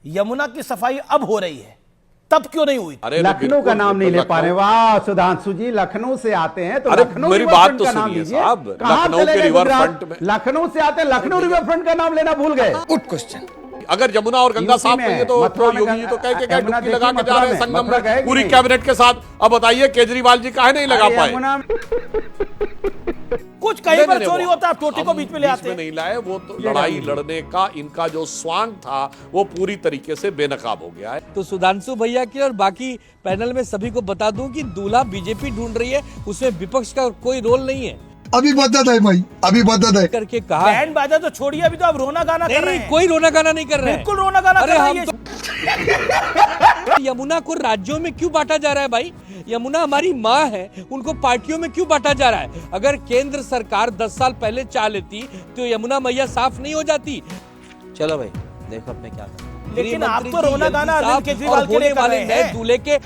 यमुना की सफाई अब हो रही है, तब क्यों नहीं हुई? लखनऊ का नाम नहीं ले पा रहे। वाह सुधांशु जी, लखनऊ से आते हैं तो लखनऊ मेरी बात तो का नाम सुनिए लीजिए। साहब, कहां लखनऊ के रिवर फ्रंट में लखनऊ से आते हैं, लखनऊ रिवर फ्रंट का नाम लेना भूल गए। Good question. अगर यमुना और गंगा साफ नहीं है तो योगी जी तो कह के डुबकी लगा के जा रहे हैं संगम में पूरी कैबिनेट के साथ। अब बताइए केजरीवाल जी काहे नहीं लगा पाए? कुछ कहीं पर चोरी होता है, टोटी को बीच में ले आते हैं। नहीं लाए, वो तो लड़ाई लड़ने का इनका जो स्वांग था वो पूरी तरीके से बेनकाब हो गया है। तो सुधांशु भैया की और बाकी पैनल में सभी को बता दूं कि दूल्हा बीजेपी ढूंढ रही है, उसमें विपक्ष का कोई रोल नहीं है। अभी बदत है भाई, अभी बदत है करके कहा बैंड बाजा तो छोड़िए, अभी तो आप रोना गाना कर रहे हैं। कोई रोना गाना नहीं कर रहे हैं, बिल्कुल रोना गाना कर रहे हैं। यमुना को राज्यों में क्यों बांटा जा रहा है भाई? यमुना हमारी माँ है, उनको पार्टियों में क्यों बांटा जा रहा है? अगर केंद्र सरकार 10 साल पहले चाह लेती तो यमुना मैया साफ नहीं हो जाती। चलो भाई देखो अपने क्या करना। लेकिन आप तो रोना गाना अरविंद केजरीवाल के लिए कर रहे हैं। दूल्हे के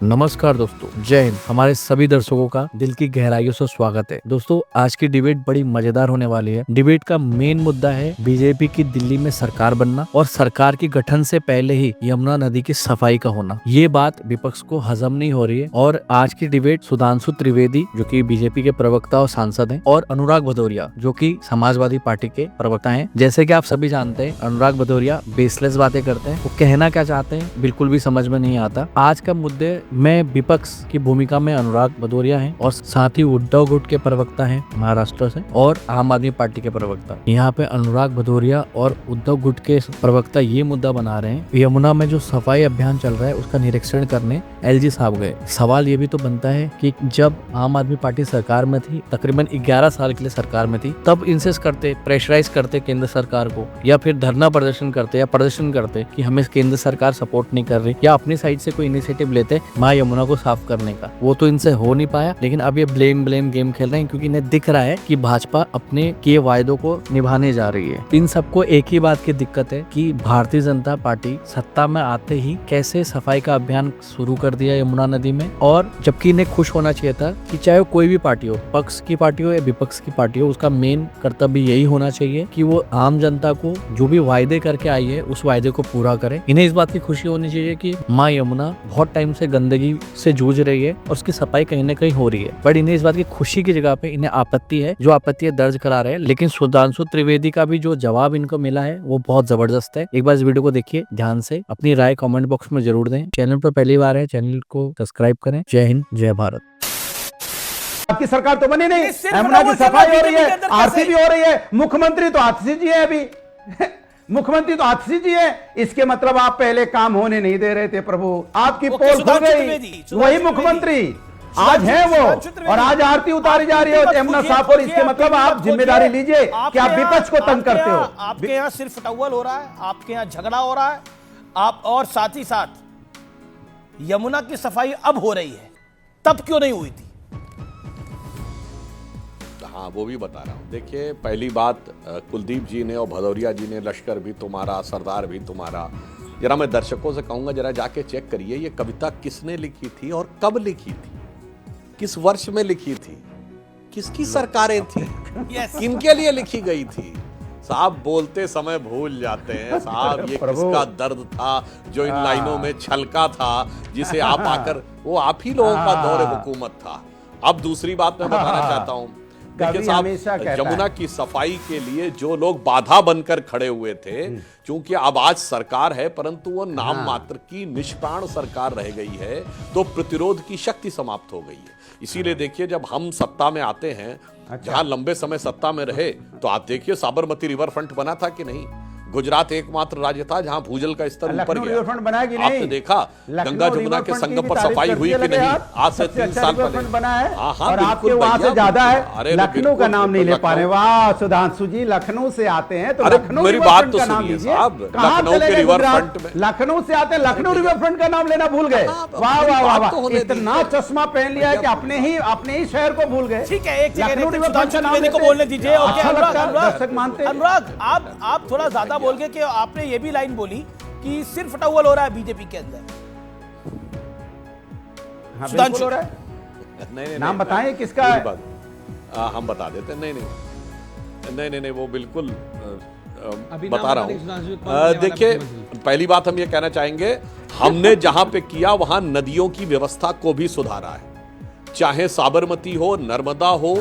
नमस्कार दोस्तों, जय हिंद। हमारे सभी दर्शकों का दिल की गहराइयों से स्वागत है। दोस्तों आज की डिबेट बड़ी मजेदार होने वाली है। डिबेट का मेन मुद्दा है बीजेपी की दिल्ली में सरकार बनना और सरकार की गठन से पहले ही यमुना नदी की सफाई का होना। ये बात विपक्ष को हजम नहीं हो रही है और आज की डिबेट सुधांशु त्रिवेदी जो कि बीजेपी के प्रवक्ता और सांसद हैं और अनुराग भदौरिया जो कि समाजवादी पार्टी के प्रवक्ता हैं। जैसे कि आप सभी जानते हैं अनुराग भदौरिया बेसलेस बातें करते हैं, वो कहना क्या चाहते हैं बिल्कुल भी समझ में नहीं आता। आज का मुद्दे में विपक्ष की भूमिका में अनुराग भदौरिया हैं और साथ ही उद्धव गुट के प्रवक्ता हैं महाराष्ट्र से और आम आदमी पार्टी के प्रवक्ता। यहाँ पे अनुराग भदौरिया और उद्धव गुट के प्रवक्ता ये मुद्दा बना रहे हैं यमुना में जो सफाई अभियान चल रहा है उसका निरीक्षण करने एलजी साहब गए। सवाल ये भी तो बनता है कि जब आम आदमी पार्टी सरकार में थी, तकरीबन 11 साल के लिए सरकार में थी, तब इंसिस्ट करते, प्रेशराइज करते केंद्र सरकार को, या फिर धरना प्रदर्शन करते या प्रदर्शन करते कि हमें केंद्र सरकार सपोर्ट नहीं कर रही, या अपनी साइड से कोई इनिशिएटिव लेते माँ यमुना को साफ करने का। वो तो इनसे हो नहीं पाया। लेकिन अब ये ब्लेम गेम खेल रहे हैं क्योंकि इन्हें दिख रहा है कि भाजपा अपने किए वायदों को निभाने जा रही है। इन सबको एक ही बात की दिक्कत है कि भारतीय जनता पार्टी सत्ता में आते ही कैसे सफाई का अभियान शुरू कर दिया यमुना नदी में, और जबकि इन्हें खुश होना चाहिए था कि चाहे कोई भी पार्टी हो, पक्ष की पार्टी हो या विपक्ष की पार्टी हो, उसका मेन कर्तव्य यही होना चाहिए कि वो आम जनता को जो भी वायदे करके आई है उस वायदे को पूरा करे। इन्हें इस बात की खुशी होनी चाहिए कि माँ यमुना बहुत टाइम से गंदगी से जूझ रही है और उसकी सफाई कहीं न कहीं हो रही है, बट इन्हें इस बात की खुशी की जगह पे इन्हें आपत्ति है, जो आपत्ति दर्ज करा रहे हैं। लेकिन सुधांशु त्रिवेदी का भी जो जवाब इनको मिला है वो बहुत जबरदस्त है। एक बार इस वीडियो को देखिए ध्यान से, अपनी राय कमेंट बॉक्स में जरूर दें। चैनल पर पहली बार है, चैनल को सब्सक्राइब करें। जय हिंद, जय भारत। आपकी सरकार तो बनी नहीं, यमुना की सफाई हो रही है, आरसी भी हो रही है, मुख्यमंत्री तो आतिशी जी है अभी मुख्यमंत्री तो आतिशी जी है। इसके मतलब आप पहले काम होने नहीं दे रहे थे प्रभु, आपकी पोल खुल गई, वही मुख्यमंत्री आज है वो, और आज आरती उतारी जा रही है यमुना साफ। और इसके मतलब आप जिम्मेदारी लीजिए कि आप विपक्ष को तंग करते हो। आपके यहाँ सिर्फ टॉवल हो रहा है, आपके यहाँ झगड़ा हो रहा है, आप और साथ ही साथ यमुना की सफाई अब हो रही है, तब क्यों नहीं हुई थी? हाँ वो भी बता रहा हूँ। देखिए पहली बात, कुलदीप जी ने और भदौरिया जी ने लश्कर भी तुम्हारा, सरदार भी तुम्हारा, जरा मैं दर्शकों से कहूंगा जरा जाके चेक करिए ये कविता किसने लिखी थी और कब लिखी थी, किस वर्ष में लिखी थी, किसकी सरकारें थी, किनके लिए लिखी गई थी। साहब बोलते समय भूल जाते हैं साहब, ये किसका दर्द था जो इन लाइनों में छलका था, जिसे आप आकर, वो आप ही लोगों का दौर हुकूमत था। अब दूसरी बात मैं बताना चाहता हूं, देखिए साहब, यमुना की सफाई के लिए जो लोग बाधा बनकर खड़े हुए थे, क्योंकि अब आज सरकार है परंतु वो नाम मात्र की निष्प्राण सरकार रह गई है, तो प्रतिरोध की शक्ति समाप्त हो गई है। इसीलिए देखिए जब हम सत्ता में आते हैं, जहां लंबे समय सत्ता में रहे, तो आप देखिए साबरमती रिवर फ्रंट बना था कि नहीं? गुजरात एकमात्र राज्य था जहां भूजल का स्तर ऊपर गया। आपने देखा गंगा जमुना के संगम पर सफाई हुई कि नहीं? आज से 3 साल पहले बना है। हाँ और आपके वहां से ज्यादा है, लखनऊ का नाम नहीं ले पा रहे। वाह सुधांशु जी, लखनऊ से आते हैं तो लखनऊ मेरी बात तो सुनिए साहब, लखनऊ के रिवर फ्रंट में, लखनऊ से आते हैं, लखनऊ रिवर फ्रंट का नाम लेना भूल गए। वाह वाह वाह वाह, इतना चश्मा पहन लिया है कि अपने ही शहर को भूल गए। ठीक है, एक लखनऊ रिवर फ्रंट का नाम को बोलने दीजिए। अनुराग आप थोड़ा ज्यादा बोल गए कि आपने ये भी लाइन बोली कि सिर्फ टॉवल हो रहा है बीजेपी के अंदर। हाँ, बिल्कुल हो रहा है। नहीं, नाम बताएं किसका है? हम बता देते हैं। नहीं नहीं वो बिल्कुल बता रहा हूँ। देखिए, पहली बात हम ये कहना चाहेंगे, हमने जहां पे किया वहां नदियों की व्यवस्था को भी सुधारा है। चाहे साबरमती हो, नर्मदा हो,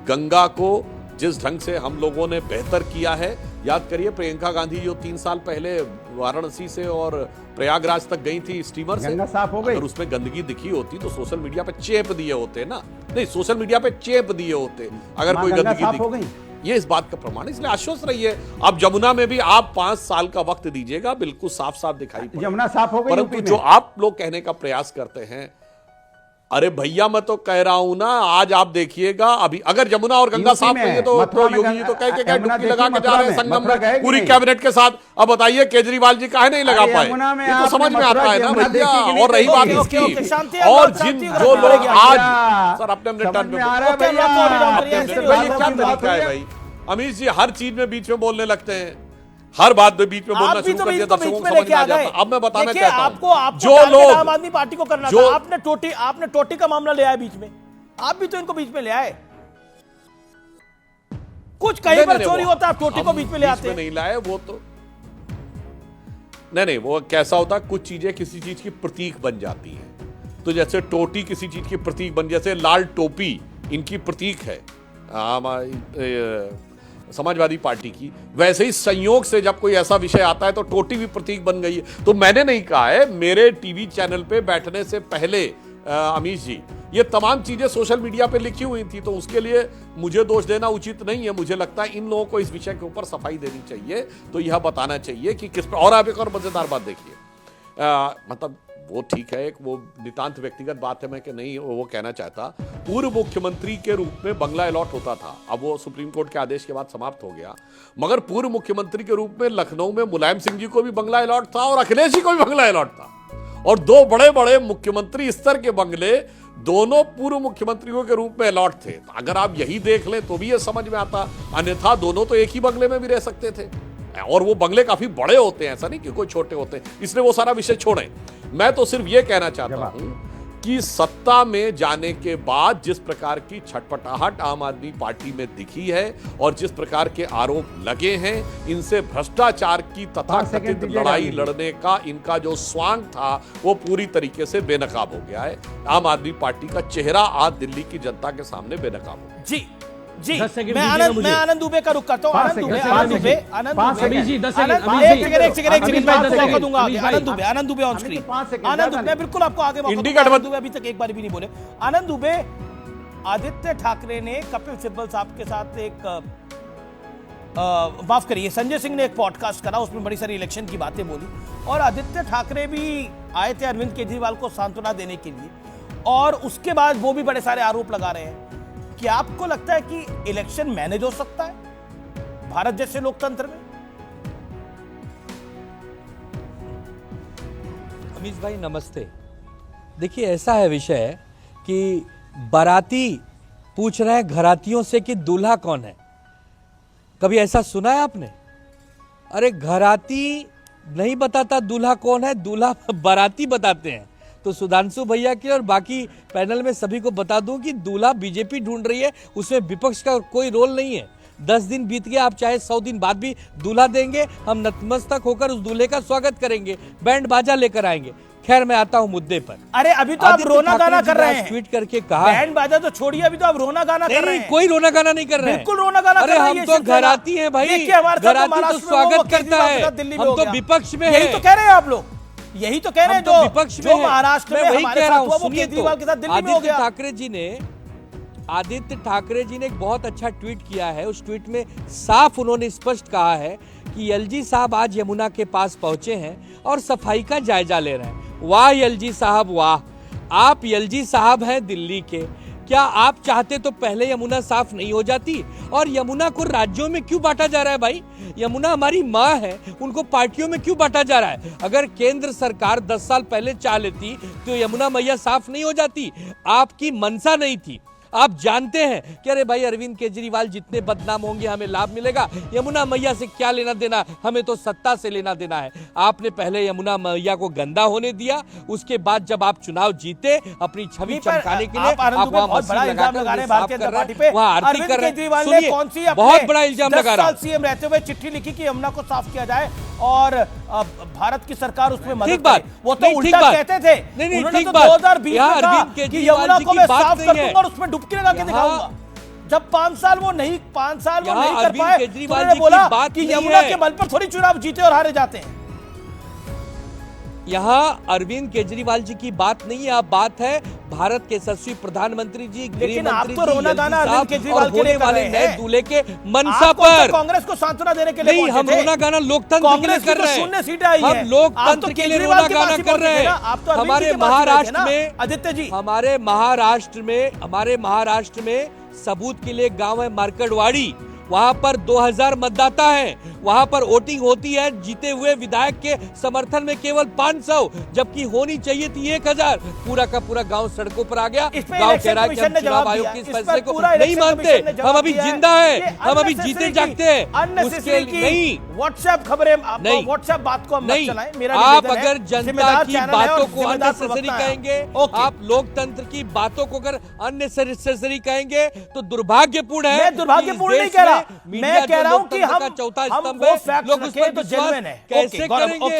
गंगा को जिस ढंग से हम लोगों ने बेहतर किया है। याद करिए प्रियंका गांधी जो 3 साल पहले वाराणसी से और प्रयागराज तक गई थी स्टीमर से, गंगा साफ हो गई। अगर उसमें गंदगी दिखी होती तो सोशल मीडिया पे चेप दिए होते ना, नहीं सोशल मीडिया पे चेप दिए होते अगर कोई गंदगी दिखी। ये इस बात का प्रमाण है, इसलिए आश्वस्त रहिए। अब जमुना में भी आप 5 साल का वक्त दीजिएगा, बिल्कुल साफ साफ दिखाई पड़ेगा। जमुना साफ हो गई। परंतु जो आप लोग कहने का प्रयास करते हैं, अरे भैया मैं तो कह रहा हूं ना, आज आप देखिएगा अभी अगर जमुना और गंगा साफ नहीं है तो योगी जी तो कह के डुबकी लगा के जा रहे हैं संगम में पूरी कैबिनेट के साथ। अब बताइए केजरीवाल जी काहे नहीं लगा पाए? ये तो समझ में आता है ना भैया। और रही बात इसकी, और जिन जो लोग आज सर अपने टर्न पे भाई अमित जी हर चीज में बीच में बोलने लगते हैं, हर बात में बीच में बोलना शुरू कर दिया, दर्शकों को समझ में आ जाता। अब मैं बताना चाहता हूं, आपको जो लोग आम आदमी पार्टी को करना था, आपने टोटी का मामला ले आया बीच में, आप भी तो इनको बीच में ले आए। कुछ कहीं पर चोरी होता है, टोटी को बीच में ले आते हैं। नहीं लाए वो तो नहीं वो कैसा होता, कुछ चीजें किसी चीज की प्रतीक बन जाती है। तो जैसे टोटी किसी चीज की प्रतीक बन, जैसे लाल टोपी इनकी प्रतीक है समाजवादी पार्टी की, वैसे ही संयोग से जब कोई ऐसा विषय आता है तो टोटी भी प्रतीक बन गई है। तो मैंने नहीं कहा है, मेरे टीवी चैनल पे बैठने से पहले अमीश जी ये तमाम चीजें सोशल मीडिया पे लिखी हुई थी, तो उसके लिए मुझे दोष देना उचित नहीं है। मुझे लगता है इन लोगों को इस विषय के ऊपर सफाई देनी चाहिए, तो यह बताना चाहिए कि किस पर। और आप एक और मजेदार बात देखिए, मतलब वो ठीक है, एक वो नितांत व्यक्तिगत बात है, मैं कि नहीं वो कहना चाहता, पूर्व मुख्यमंत्री के रूप में बंगला अलॉट होता था। अब वो सुप्रीम कोर्ट के आदेश के बाद समाप्त हो गया, मगर पूर्व मुख्यमंत्री के रूप में लखनऊ में मुलायम सिंह जी को भी बंगला अलॉट था और अखिलेश जी को भी बंगला अलॉट था। और 2 बड़े बड़े मुख्यमंत्री स्तर के बंगले दोनों पूर्व मुख्यमंत्रियों के रूप में अलॉट थे। तो अगर आप यही देख लें तो भी ये समझ में आता, अन्यथा दोनों तो एक ही बंगले में भी रह सकते थे। और वो बंगले काफी बड़े होते हैं, ऐसा नहीं कि कोई छोटे होते हैं। इसलिए वो सारा विषय छोड़ें। मैं तो सिर्फ ये कहना चाहता हूं कि सत्ता में जाने के बाद जिस प्रकार की छटपटाहट आम आदमी पार्टी में दिखी है और जिस प्रकार के आरोप लगे हैं, इनसे भ्रष्टाचार की तथाकथित लड़ाई लड़ने का इनका जो स्वांग था वो पूरी तरीके से बेनकाब हो गया है। आम आदमी पार्टी का चेहरा आज दिल्ली की जनता के सामने बेनकाब हो गया। जी मैं आनंद दुबे का रुख करता हूं। आनंद दुबे ऑन स्क्रीन। आनंद दुबे मैं बिल्कुल आपको आगे मौका दूंगा। आनंद दुबे अभी तक एक बार भी नहीं बोले। आनंद दुबे, आदित्य ठाकरे ने कपिल सिब्बल साहब के साथ एक माफ करिए संजय सिंह ने एक पॉडकास्ट करा, उसमें बड़ी सारी इलेक्शन की बातें बोली और आदित्य ठाकरे भी आए थे अरविंद केजरीवाल को सांत्वना देने के लिए, और उसके बाद वो भी बड़े सारे आरोप लगा रहे हैं। क्या आपको लगता है कि इलेक्शन मैनेज हो सकता है भारत जैसे लोकतंत्र में? अमीश भाई नमस्ते। देखिए ऐसा है विषय कि बाराती पूछ रहे हैं घरातियों से कि दूल्हा कौन है। कभी ऐसा सुना है आपने? अरे घराती नहीं बताता दूल्हा कौन है, दूल्हा बाराती बताते हैं। तो सुधांशु भैया के और बाकी पैनल में सभी को बता दूं कि दूल्हा बीजेपी ढूंढ रही है, उसमें विपक्ष का कोई रोल नहीं है। 10 दिन बीत गया, आप चाहे 100 दिन बाद भी दूल्हा देंगे, हम नतमस्तक होकर उस दूल्हे का स्वागत करेंगे, बैंड बाजा लेकर आएंगे। खैर मैं आता हूं मुद्दे पर। अरे अभी तो आप रोना गाना कर रहे हैं। ट्वीट करके कहा बैंड बाजा तो छोड़िए, अभी तो आप रोना गाना कर रहे हैं। कोई रोना गाना नहीं कर रहे हैं, बिल्कुल रोना गाना कर रहे हैं। हम तो घराती हैं भाई, घराती तो स्वागत करता है, हम तो विपक्ष में है। यही तो कह रहे हैं आप लोग, यही तो कह रहे हैं जो विपक्ष में महाराष्ट्र में हमारे साथ हुआ वो केजरीवाल के साथ दिल्ली में हो गया। आदित्य ठाकरे जी ने एक बहुत अच्छा ट्वीट किया है। उस ट्वीट में साफ उन्होंने स्पष्ट कहा है कि एलजी साहब आज यमुना के पास पहुंचे हैं और सफाई का जायजा ले रहे हैं। वाह एलजी साहब वाह, आप एलजी साहब हैं दिल्ली के। क्या आप चाहते तो पहले यमुना साफ नहीं हो जाती? और यमुना को राज्यों में क्यों बांटा जा रहा है भाई? यमुना हमारी माँ है, उनको पार्टियों में क्यों बांटा जा रहा है? अगर केंद्र सरकार 10 साल पहले चाह लेती तो यमुना मैया साफ नहीं हो जाती। आपकी मंशा नहीं थी, आप जानते हैं कि अरे भाई अरविंद केजरीवाल जितने बदनाम होंगे हमें लाभ मिलेगा, यमुना मैया से क्या लेना देना, हमें तो सत्ता से लेना देना है। आपने पहले यमुना मैया को गंदा होने दिया, उसके बाद जब आप चुनाव जीते अपनी छवि चमकाने के लिए आप वहां मशीन लगाकर साफ कर रहे हैं, वहां आरती कर रहे हैं। सुनिए, बहुत बड़ा इल्जाम लगा रहा है। सीएम रहते हुए चिट्ठी लिखी कि यमुना को साफ किया जाए और भारत की सरकार उसमें मदद ठीक बात, करे। वो तो उल्टा कहते थे। नहीं, उन्होंने ठीक तो बात। 2020 यहाँ में कहा अरविंद कि केजरीवाल यमुना जी को की मैं बात साफ नहीं कर है। दूंगा और उसमें डुबकी लगा के दिखाऊंगा। जब 5 साल वो नहीं कर पाए, केजरीवाल उन्होंने जी बोला की बात कि नहीं यमुना है। के बल पर थोड़ी चुनाव जीते और हारे जाते हैं। यहाँ अरविंद केजरीवाल जी की बात नहीं है, अब बात है भारत के यशस्वी प्रधानमंत्री जी, गृह आप मंत्री तो रोना गाना अरविंद केजरीवाल के लिए कर वाले रहे नए हैं। दूल्हे के मनसा आप पर कांग्रेस को सांत्वना देने के लिए नहीं, हम पहुंचे थे। रोना गाना लोकतंत्र के लिए कर रहे हैं। 0 सीटें आई हैं। हम लोकतंत्र के लिए रोना गाना कर रहे हैं। हमारे महाराष्ट्र में सबूत के लिए गांव है मार्कड़वाड़ी, वहां पर 2000 मतदाता हैं, वहां पर वोटिंग होती है, जीते हुए विधायक के समर्थन में केवल 500, जबकि होनी चाहिए थी 1000। पूरा का पूरा गांव सड़कों पर आ गया। गांव कह रहा है कि हम चुनाव आयोग के इस फैसले को नहीं मानते, हम अभी जिंदा है, हम अभी जीते जागते हैं, उसके नहीं व्हाट्सएप खबरें, नहीं, व्हाट्सएप बात को नहीं, चलाएं। मेरा आप निवेदन है, अगर जनता जिम्मेदार की चैनल है और बातों को जिम्मेदार अननेसेसरी प्रवक्ता है। कहेंगे, ओके। आप लोकतंत्र की बातों को अगर अननेसेसरी कहेंगे तो दुर्भाग्यपूर्ण है। मैं दुर्भाग्यपूर्ण नहीं कह रहा, मैं कह रहा हूं कि हम चौथा वो स्तंभ है, फैक्ट्स लोग उस रखें पर तो विश्वास जेन्युइन है। कैसे ओके, गौरव, करेंगे? ओके।